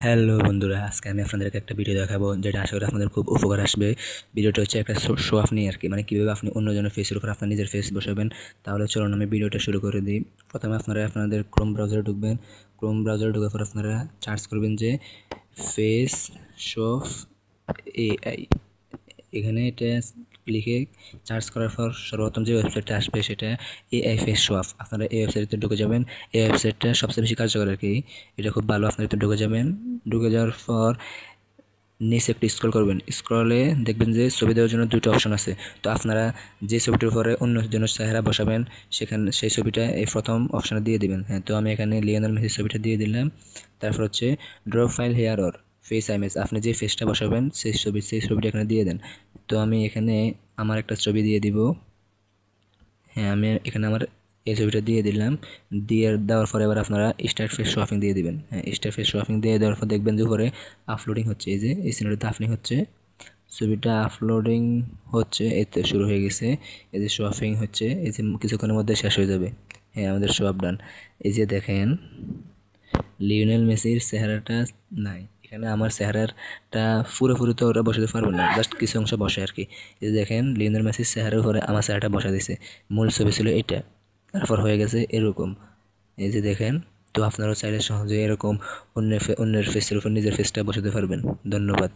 Hello বন্ধুরা, আজকে আমি আপনাদেরকে একটা ভিডিও দেখাবো যেটা আশা করি আপনাদের খুব উপকার আসবে। ভিডিওটা হচ্ছে একটা শো অফ নিয়ে আর কি, মানে কীভাবে আপনি অন্যজনের ফেসের উপর আপনার নিজের ফেস বসাবেন। তাহলে চলুন আমি ভিডিওটা শুরু করে দিই। প্রথমে আপনারা আপনাদের ক্রোম ব্রাউজারে ঢুকবেন। ক্রোম ব্রাউজারে ঢোকার পর আপনারা সার্চ করবেন যে ফেস শফ এআই। এখানে এটা লিখে সার্চ করার পর সর্বপ্রথম যে ওয়েবসাইটটা আসবে সেটা এআই ফেস শো অফ। আপনারা এই ওয়েবসাইটে ঢুকে যাবেন। এই ওয়েবসাইটটা সবচেয়ে বেশি কার্যকর আর কি, এটা খুব ভালো। আপনারা এতে ঢুকে যাবেন। ঢুকে যাওয়ার পর নিচে একটু স্ক্রল করবেন। স্ক্রলে দেখবেন যে ছবি দেওয়ার জন্য দুটো অপশন আছে। তো আপনারা যে ছবিটার উপরে অন্য জনের চেহারা বসাবেন সেখানে সেই ছবিটা এই প্রথম অপশানে দিয়ে দিবেন। হ্যাঁ, তো আমি এখানে লিওনেল মেসির ছবিটা দিয়ে দিলাম। তারপর হচ্ছে draw file hair or face image, আপনি যে ফেসটা বসাবেন সেই ছবিটা এখানে দিয়ে দেন। তো আমি এখানে আমার একটা ছবি দিয়ে দিব। হ্যাঁ, আমি এখানে আমার এই ছবিটা দিয়ে দিলাম। দিয়ে দেওয়ার পরে এবার আপনারা স্টার্ট ফেস শপিং দিয়ে দিবেন। হ্যাঁ, স্টার্ট ফেস শপিং দিয়ে দেওয়ার পর দেখবেন যে উপরে আপলোডিং হচ্ছে। এই যে এই সিনারিতে আপলোডিং হচ্ছে, ছবিটা আপলোডিং হচ্ছে, এতে শুরু হয়ে গেছে। এই যে শপিং হচ্ছে, এই যে কিছুক্ষণের মধ্যে শেষ হয়ে যাবে। হ্যাঁ, আমাদের শো আপ ডান। এই যে দেখেন লিওনেল মেসির চেহারাটা নাই এখানে। আমার চেহারাটা পুরোপুরি তো ওরা বসাতে পারবে না, জাস্ট কিছু অংশ বসে আর কি। এই যে দেখেন লিওনেল মেসির চেহারার উপরে আমার চেহারাটা বসা দিছে। মূল ছবি ছিল এটা, তারপর হয়ে গেছে এরকম। এই যে দেখেন। তো আপনারাও চাইলে সহজে এরকম অন্যের ফেসের উপর নিজের ফেসটা বসাতে পারবেন। ধন্যবাদ।